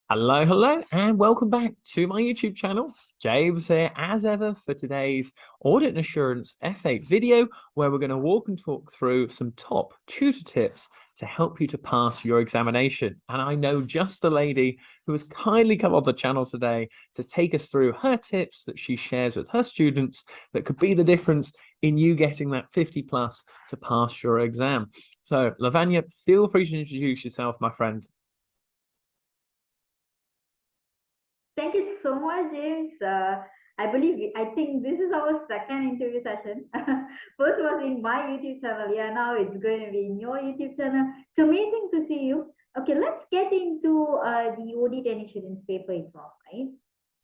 Hello, and welcome back to my YouTube channel. James here, as ever, for today's Audit and Assurance F8 video, where we're going to walk and talk through some top tutor tips to help you to pass your examination. And I know just the lady who has kindly come on the channel today to take us through her tips that she shares with her students that could be the difference in you getting that 50 plus to pass your exam. So, Lavanya, feel free to introduce yourself, my friend. Thank you so much, James. I think this is our second interview session. First was in my YouTube channel. Yeah, now it's going to be in your YouTube channel. It's amazing to see you. Okay, let's get into the audit and assurance paper itself, right?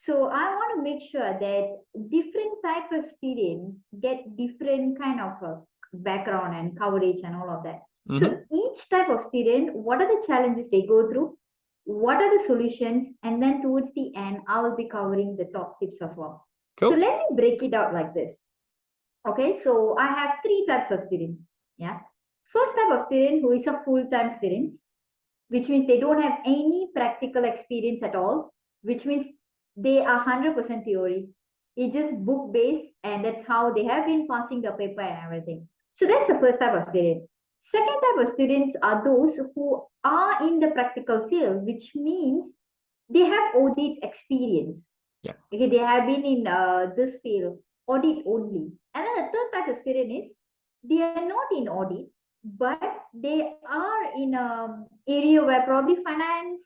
So I want to make sure that different type of students get different kind of background and coverage and all of that. So each type of student, what are the challenges they go through? What are the solutions, and then towards the end I will be covering the top tips as well. Cool. So let me break it out like this. Okay, so I have three types of students. Yeah, first type of student who is a full-time student, which means they don't have any practical experience at all, which means they are 100% theory. It's just book based, and that's how they have been passing the paper and everything. So that's the first type of student. Second type of students are those who are in the practical field, which means they have audit experience. Yeah. Okay, they have been in this field, audit only. And then the third type of student is they are not in audit, but they are in an area where probably finance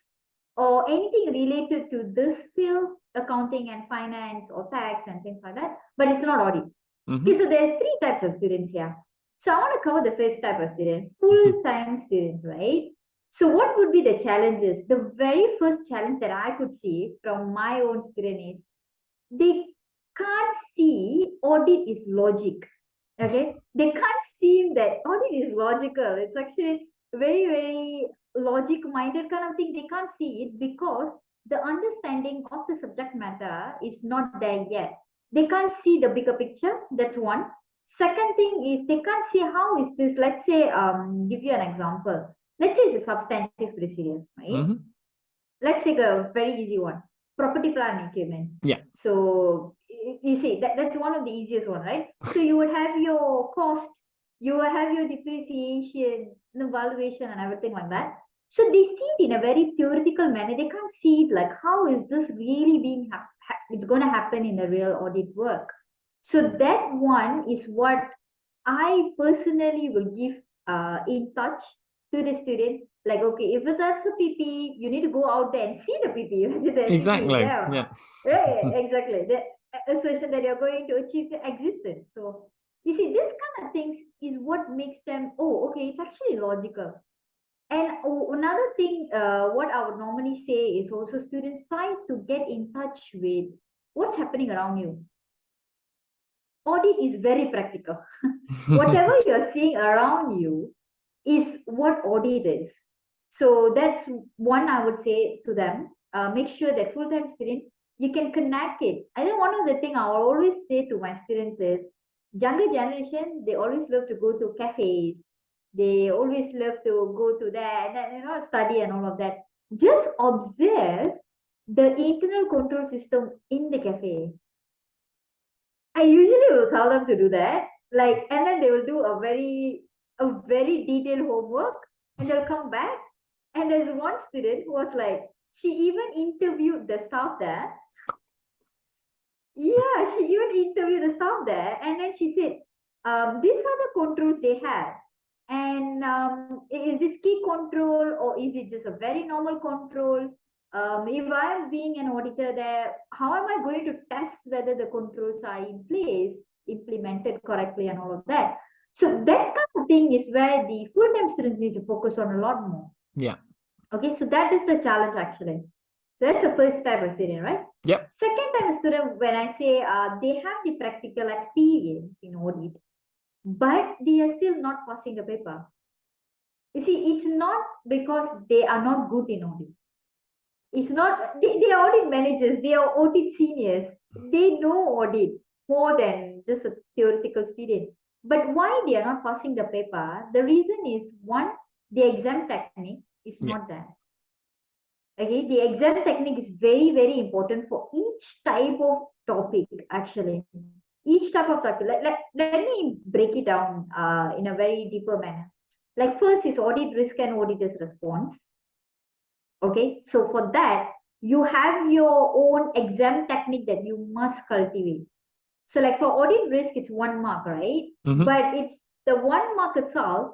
or anything related to this field, accounting and finance or tax and things like that, but it's not audit. Okay, so there's three types of students here. So I want to cover the first type of student, full-time students, right? So what would be the challenges? The very first challenge that I could see from my own student is they can't see audit is logic. Okay, they can't see that audit is logical. It's actually very, very logic-minded kind of thing. They can't see it because the understanding of the subject matter is not there yet. They can't see the bigger picture. That's one. Second thing is they can't see how is this. Let's say, give you an example. Let's say it's a substantive procedures, right? Let's take a very easy one. Property, plant, and equipment. Yeah. So you see that's one of the easiest one, right? So you would have your cost, you will have your depreciation, the valuation, and everything like that. So they see it in a very theoretical manner. They can't see it like how is this really being it's going to happen in the real audit work. So that one is what I personally will give in touch to the student. Like, okay, if that's a PP, you need to go out there and see the PP. Exactly. Yeah. Right, exactly. The assertion that you're going to achieve the existence. So you see, this kind of things is what makes them, oh, okay, it's actually logical. And another thing, what I would normally say is also students try to get in touch with what's happening around you. Audit is very practical. Whatever you're seeing around you is what audit is. So that's one I would say to them. Make sure that full-time students, you can connect it. I think one of the things I always say to my students is, younger generation, they always love to go to cafes. They always love to go to that and study and all of that. Just observe the internal control system in the cafe. I usually will tell them to do that. Like, and then they will do a very detailed homework, and they'll come back. And there's one student who was like, she even interviewed the staff there. Yeah, she even interviewed the staff there, and then she said, these are the controls they have. And is this key control or is it just a very normal control? If I'm being an auditor there, how am I going to test whether the controls are in place, implemented correctly and all of that? So that kind of thing is where the full-time students need to focus on a lot more. Yeah. Okay, so that is the challenge actually. So that's the first type of student, right? Yep. Second type of student, when I say they have the practical experience in audit, but they are still not passing the paper. You see, it's not because they are not good in audit. It's not, they are audit managers, they are audit seniors. They know audit more than just a theoretical student. But why they are not passing the paper? The reason is, one, the exam technique is not there. Okay, the exam technique is very, very important for each type of topic, actually. Each type of topic. Let me break it down in a very deeper manner. Like first is audit risk and auditor's response. Okay, so for that, you have your own exam technique that you must cultivate. So like for audit risk, it's 1 mark, right? Hmm. But it's the 1 mark itself,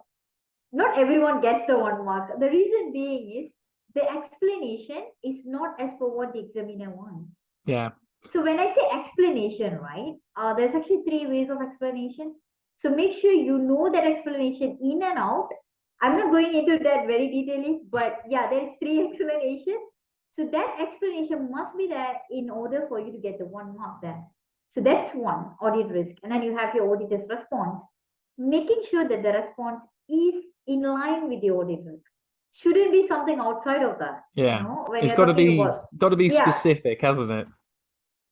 not everyone gets the 1 mark. The reason being is the explanation is not as per what the examiner wants. Yeah. So when I say explanation, right, there's actually three ways of explanation. So make sure you know that explanation in and out. I'm not going into that very detailedly, but yeah, there's three explanations. So that explanation must be there in order for you to get the 1 mark there. So that's one, audit risk. And then you have your auditor's response, making sure that the response is in line with the audit risk. Shouldn't be something outside of that. Yeah. When It's you're talking about, got to be yeah, specific, hasn't it?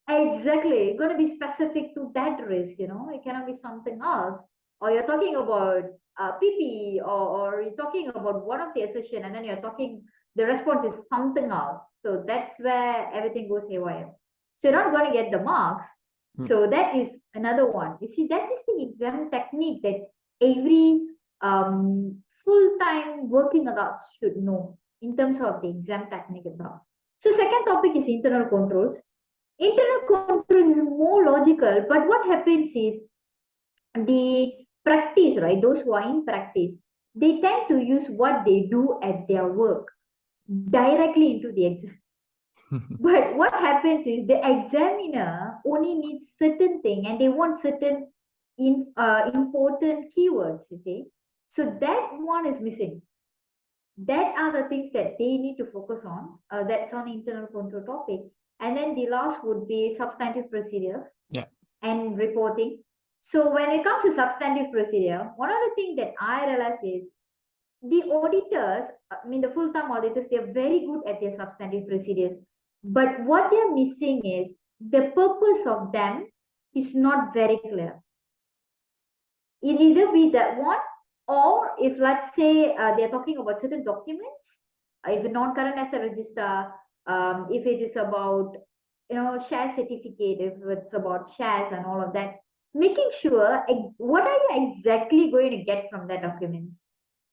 exactly. It's going to be specific to that risk. It cannot be something else. Or you're talking about PP, or you're talking about one of the assertion, and then the response is something else. So that's where everything goes haywire. So you're not going to get the marks. Mm. So that is another one. You see, that is the exam technique that every full-time working adults should know in terms of the exam technique itself. So second topic is internal controls. Internal control is more logical, but what happens is the practice, right? Those who are in practice, they tend to use what they do at their work directly into the exam. But what happens is the examiner only needs certain thing and they want certain important keywords, you see. So that one is missing. That are the things that they need to focus on. That's on internal control topic. And then the last would be substantive procedures Yeah. and reporting. So when it comes to substantive procedure, one of the things that I realize is the auditors, I mean the full-time auditors, they're very good at their substantive procedures. But what they're missing is the purpose of them is not very clear. It either be that one, or if let's say they're talking about certain documents, if a non-current asset register, if it is about share certificate, if it's about shares and all of that, making sure what are you exactly going to get from that document,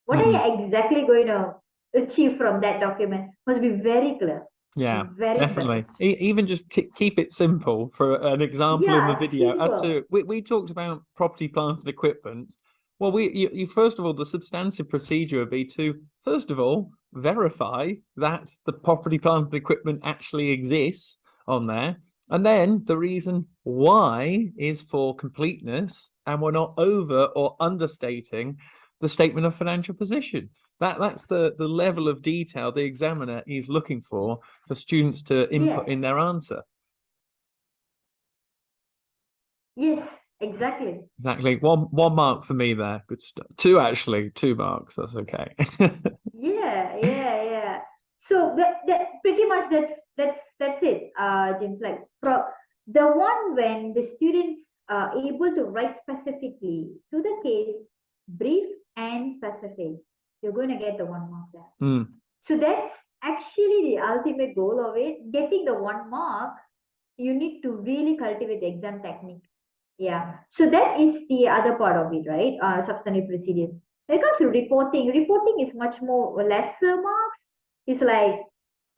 what are Mm. you exactly going to achieve from that document must be very clear, Yeah, very definitely. specific. Even just keep it simple. For an example in the Yeah, video, as simple. to we talked about property, plant, and equipment. Well, you first of all, the substantive procedure would be to first of all verify that the property, plant, and equipment actually exists on there, and then the reason why is for completeness, and we're not over or understating the statement of financial position. That's the level of detail the examiner is looking for students to input Yes, in their answer. yes, exactly. Exactly. One mark for me there. Good stuff. Two, actually, 2 marks. That's okay. Yeah, yeah, yeah. So that pretty much that's it, James. Like the one when the students are able to write specifically to the case, brief and specific, you're going to get the 1 mark there. Mm. So that's actually the ultimate goal of it. Getting the 1 mark, you need to really cultivate the exam technique. Yeah. So that is the other part of it, right? Substantive procedures. When it comes to reporting is much more lesser marks. It's like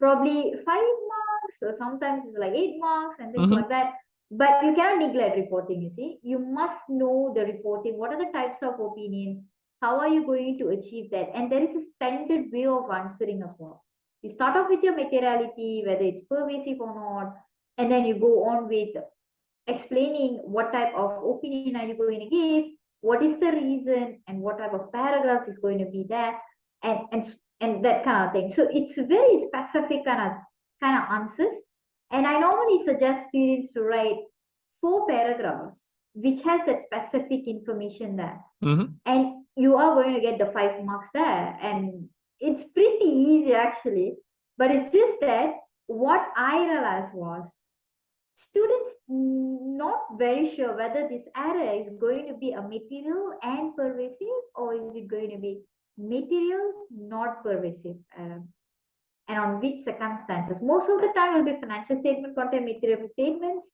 probably 5 marks, or sometimes it's like 8 marks and things Hmm. like that. But you cannot neglect reporting, you see. You must know the reporting. What are the types of opinions? How are you going to achieve that? And there is a standard way of answering as well. You start off with your materiality, whether it's pervasive or not, and then you go on with explaining what type of opinion are you going to give, what is the reason, and what type of paragraph is going to be there, and that kind of thing. So it's very specific kind of answers. And I normally suggest students to write 4 paragraphs which has that specific information there. Hmm. And you are going to get the 5 marks there. And it's pretty easy actually. But it's just that what I realized was students not very sure whether this error is going to be a material and pervasive, or is it going to be material not pervasive error. and on which circumstances. Most of the time will be financial statement content material statements.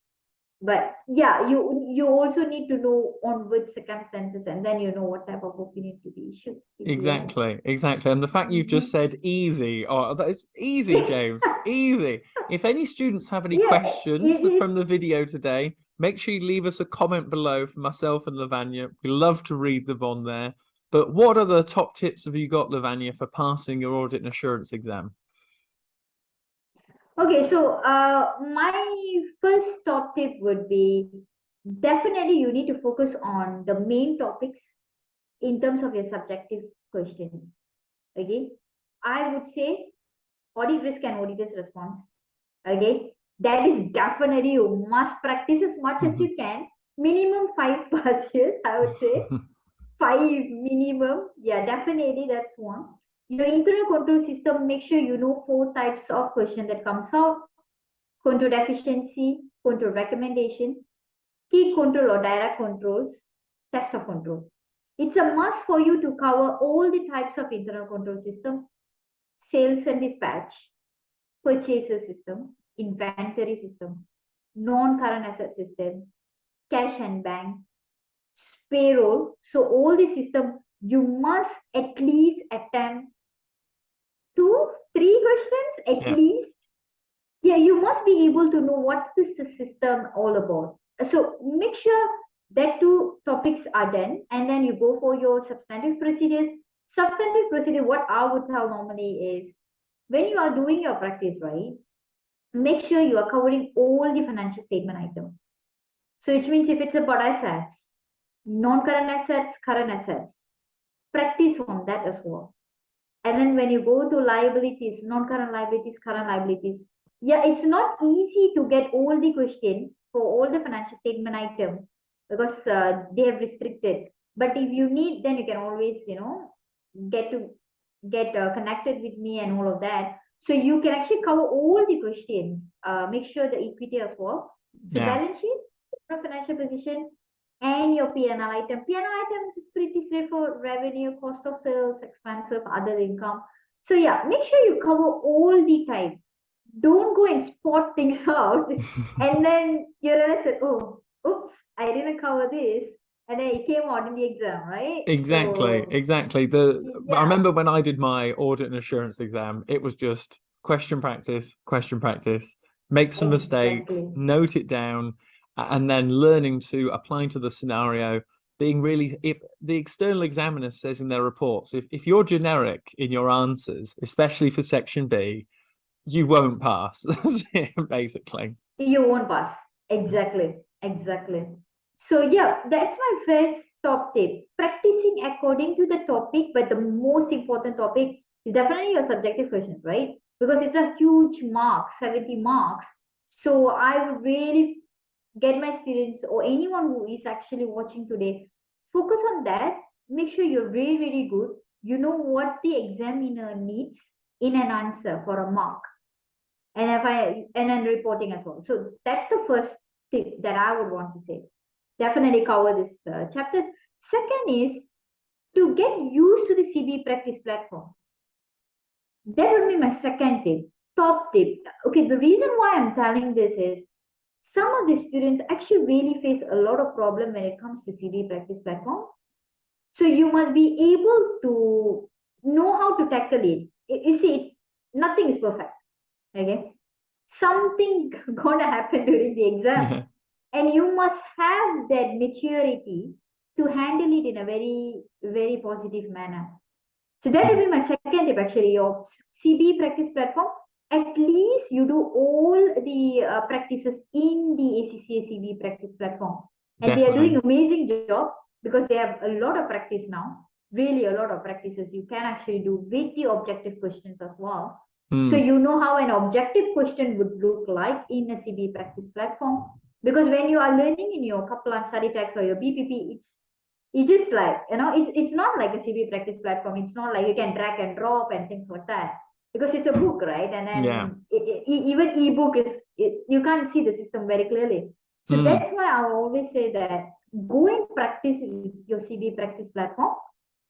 But yeah, you also need to know on which circumstances, and then you know what type of opinion to be issued. Exactly, exactly. And the fact you've just said easy, oh, that is easy, James, easy. If any students have any Yeah, questions it is. from the video today, make sure you leave us a comment below for myself and Lavanya. We love to read them on there. But what other top tips have you got, Lavanya, for passing your audit and assurance exam? Okay, so my first top tip would be definitely you need to focus on the main topics in terms of your subjective questions. Okay, I would say audit risk and auditor's response. Okay, that is definitely you must practice as much as you can. Minimum 5 years, I would say. 5 minimum. Yeah, definitely that's one. Your internal control system, make sure you know 4 types of question that comes out. Control efficiency, control recommendation, key control or direct controls, test of control. It's a must for you to cover all the types of internal control system: sales and dispatch, purchaser system, inventory system, non-current asset system, cash and bank, payroll. So all the system, you must at least attempt 2, 3 questions at Yeah. least. Yeah, you must be able to know what is the system all about. So make sure that 2 topics are done, and then you go for your substantive procedures. Substantive procedure, what I would tell normally is when you are doing your practice, right? Make sure you are covering all the financial statement items. So which means if it's about assets, non-current assets, current assets, practice on that as well. And then when you go to liabilities, non-current liabilities, current liabilities, yeah, it's not easy to get all the questions for all the financial statement items because they have restricted. But if you need, then you can always, get connected with me and all of that. So you can actually cover all the questions. Make sure the equity as well. So Yeah. balance sheet, financial position, and your P&L item. P&L items is pretty straightforward: revenue, cost of sales, expenses, other income. So yeah, make sure you cover all the types. Don't go and spot things out, and then you realize that, oh, oops, I didn't cover this, and then it came out in the exam, right? Exactly, So exactly. I yeah, remember when I did my audit and assurance exam, it was just question practice, make some mistakes, exactly. note it down, and then learning to apply to the scenario. Being really, if the external examiner says in their reports, if you're generic in your answers, especially for section B, you won't pass. That's it, basically. You won't pass. Exactly, exactly. So yeah, that's my first top tip. Practicing according to the topic, but the most important topic is definitely your subjective questions, right? Because it's a huge mark, 70 marks. So I would really get my students or anyone who is actually watching today, focus on that. Make sure you're really, really good. You know what the examiner needs in an answer for a mark, and then reporting as well. So that's the first tip that I would want to say. Definitely cover this chapters. Second is to get used to the CB practice platform. That would be my second tip, top tip. Okay, the reason why I'm telling this is some of the students actually really face a lot of problem when it comes to CB practice platform. So you must be able to know how to tackle it. You see, nothing is perfect. Okay, something gonna happen during the exam, Yeah. and you must have that maturity to handle it in a very, very positive manner. So that will be my second tip actually. Your CB practice platform, at least you do all the practices in the ACCA CB practice platform, and they are doing Definitely. amazing job because they have a lot of practice now. Really, a lot of practices you can actually do with the objective questions as well. So Mm, you know how an objective question would look like in a CB practice platform. Because when you are learning in your Kaplan study text or your BPP, it's just like, it's not like a CB practice platform. It's not like you can drag and drop and things like that. Because it's a book, right? And yeah. then even ebook you can't see the system very clearly. So Mm. that's why I always say that go and practice with your CB practice platform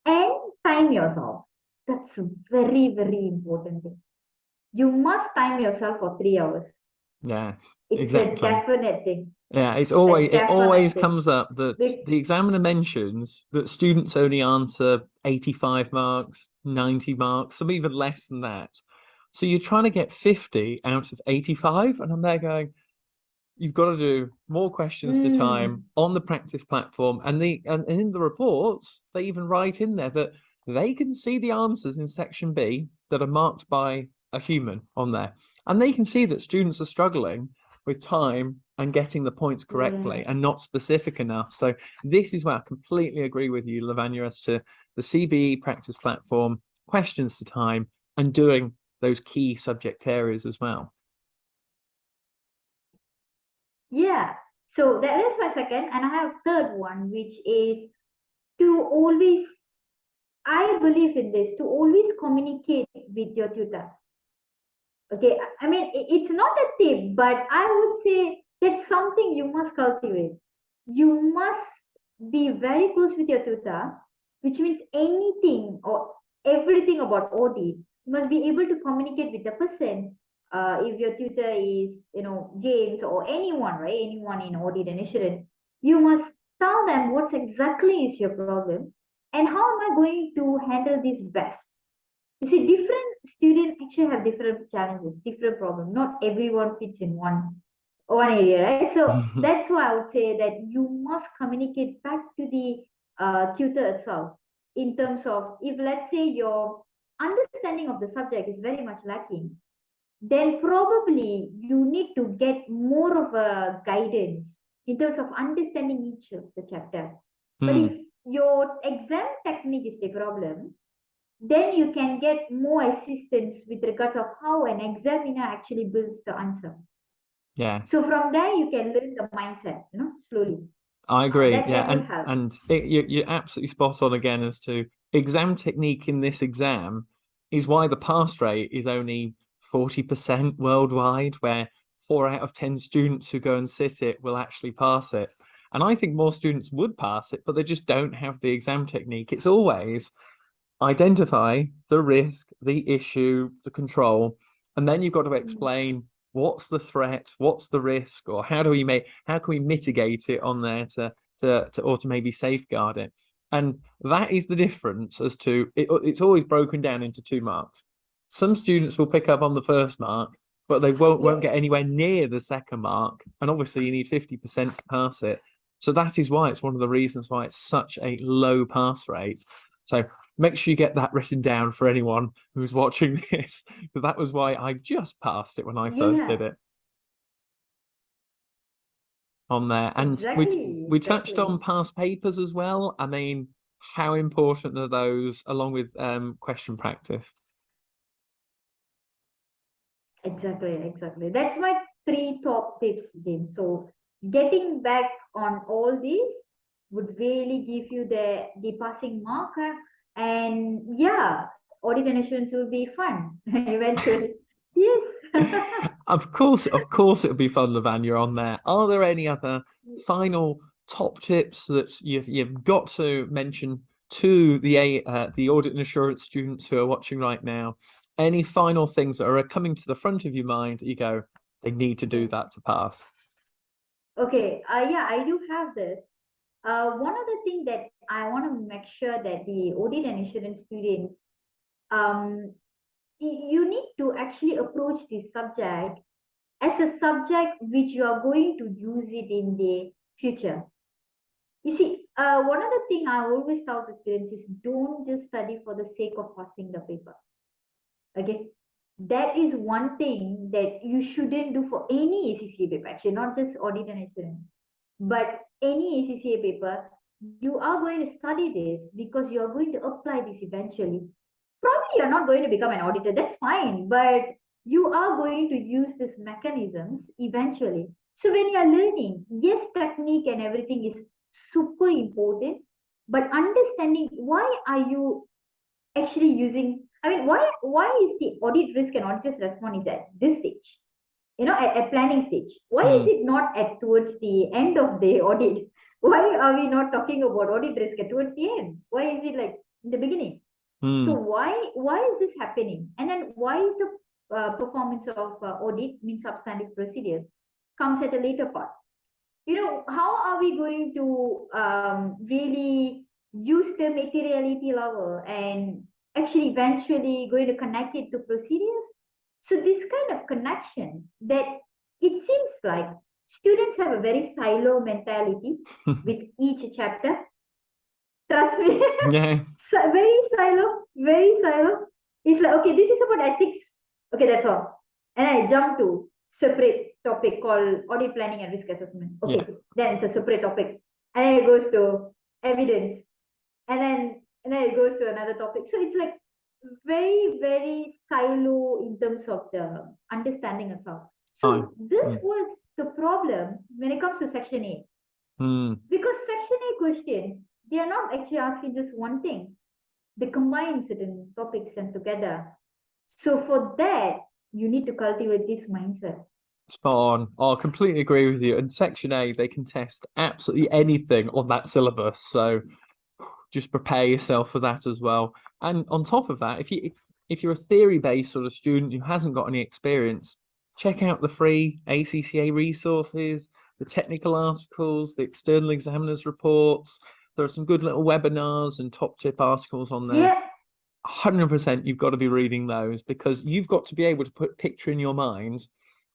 and time yourself. That's a very, very important thing. you must time yourself for 3 hours. Yes, It's a exactly. definite thing. Yeah, A it definite always thing. comes up that the examiner mentions that students only answer 85 marks, 90 marks, some even less than that. So you're trying to get 50 out of 85, and I'm there going, you've got to do more questions to time on the practice platform, and in the reports they even write in there that they can see the answers in section B that are marked by a human on there, and they can see that students are struggling with time and getting the points correctly Yeah. and not specific enough. So this is where I completely agree with you, Lavanya, as to the CBE practice platform, questions to time, and doing those key subject areas as well. Yeah. So that is my second, and I have third one, which is to always, I believe in this, to always communicate with your tutor. Okay, I mean, it's not a tip, but I would say that's something you must cultivate. You must be very close with your tutor, which means anything or everything about audit, you must be able to communicate with the person. If your tutor is, James or anyone, right? Anyone in audit and assurance, you must tell them what's exactly is your problem and how am I going to handle this best. You see, different students actually have different challenges, different problems. Not everyone fits in one area, right? So that's why I would say that you must communicate back to the tutor itself in terms of if let's say your understanding of the subject is very much lacking, then probably you need to get more of a guidance in terms of understanding each of the chapter. But if your exam technique is the problem, then you can get more assistance with regards of how an examiner actually builds the answer. Yes. So from there you can learn the mindset, slowly. I agree. That would Yeah, help. you're absolutely spot on again as to exam technique in this exam is why the pass rate is only 40% worldwide, where 4 out of 10 students who go and sit it will actually pass it. And I think more students would pass it, but they just don't have the exam technique. It's always identify the risk, the issue, the control, and then you've got to explain what's the threat, what's the risk, or how can we mitigate it on there to maybe safeguard it. And that is the difference as to it's always broken down into 2 marks. Some students will pick up on the first mark, but they won't get anywhere near the second mark. And obviously you need 50% to pass it. So that is why it's one of the reasons why it's such a low pass rate. So make sure you get that written down for anyone who's watching this, because that was why I just passed it when I first did it on there. And we touched on past papers as well. I mean, how important are those along with question practice? Exactly. That's my 3 top tips, James. So getting back on all these would really give you the passing marker. And yeah, audit and assurance will be fun eventually. Yes. Of course, it would be fun, Lavanya, on there. Are there any other final top tips that you've got to mention to the audit and assurance students who are watching right now? Any final things that are coming to the front of your mind that you go, they need to do that to pass? Okay, yeah, I do have this. One other thing that I want to make sure that the audit and assurance students, um, you need to actually approach this subject as a subject which you are going to use it in the future. You see, one other thing I always tell the students is don't just study for the sake of passing the paper. Okay, that is one thing that you shouldn't do for any ACCA paper, actually, not just audit and assurance, but any ACCA paper. You are going to study this because you are going to apply this eventually. Probably you're not going to become an auditor, that's fine, but you are going to use these mechanisms eventually. So when you are learning, yes, technique and everything is super important, but understanding why are you actually using, I mean, why is the audit risk and auditor's response is at this stage? At planning stage. Why is it not at towards the end of the audit? Why are we not talking about audit risk at towards the end? Why is it like in the beginning? So why is this happening? And then why is the performance of audit, means substantive procedures, comes at a later part. You know, how are we going to really use the materiality level and actually eventually going to connect it to procedures? So this kind of connections that it seems like students have a very silo mentality with each chapter. Trust me. Yeah. Very silo, very silo. It's like, okay, this is about ethics. Okay, that's all. And I jump to separate topic called audit planning and risk assessment. Okay, Yeah. then it's a separate topic. And then it goes to evidence. And then it goes to another topic. So it's like very, very silo in terms of the understanding itself. So this was the problem when it comes to Section A. Because Section A questions, they are not actually asking just one thing. They combine certain topics and together. So for that, you need to cultivate this mindset. Spot on. Oh, I completely agree with you. And Section A, they can test absolutely anything on that syllabus. So just prepare yourself for that as well. And on top of that, if you're a theory-based sort of student who hasn't got any experience, check out the free ACCA resources, the technical articles, the external examiners reports. There are some good little webinars and top tip articles on there. Yeah. 100% you've got to be reading those, because you've got to be able to picture in your mind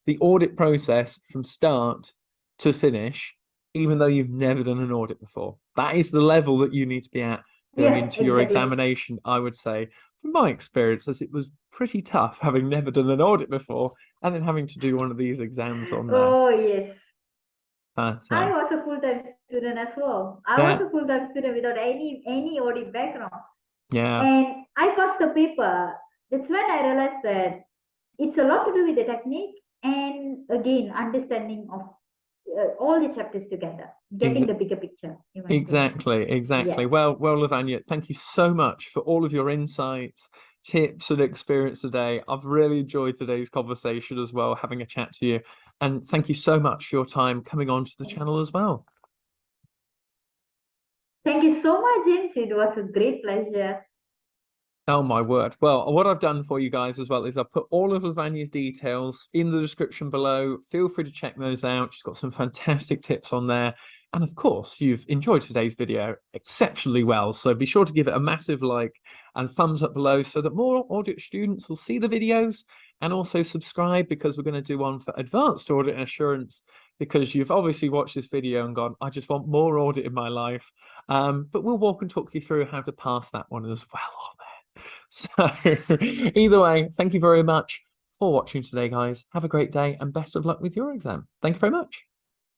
the audit process from start to finish, even though you've never done an audit before. That is the level that you need to be at going into your examination, I would say, from my experience, as it was pretty tough having never done an audit before and then having to do one of these exams on there. Oh, yes. But, I was a full-time student as well. I was a full-time student without any audit background. Yeah. And I passed the paper. That's when I realized that it's a lot to do with the technique and, again, understanding of all the chapters together, getting the bigger picture. Exactly. Yeah. Well, Lavanya, thank you so much for all of your insights, tips, and experience today. I've really enjoyed today's conversation as well, having a chat to you. And thank you so much for your time coming onto the channel as well. Thank you so much, James. It was a great pleasure. Oh, my word. Well, what I've done for you guys as well is I've put all of Lavanya's details in the description below. Feel free to check those out. She's got some fantastic tips on there. And of course, you've enjoyed today's video exceptionally well. So be sure to give it a massive like and thumbs up below so that more audit students will see the videos, and also subscribe, because we're going to do one for advanced audit and assurance, because you've obviously watched this video and gone, I just want more audit in my life. But we'll walk and talk you through how to pass that one as well on there. So either way, thank you very much for watching today, guys. Have a great day and best of luck with your exam. Thank you very much.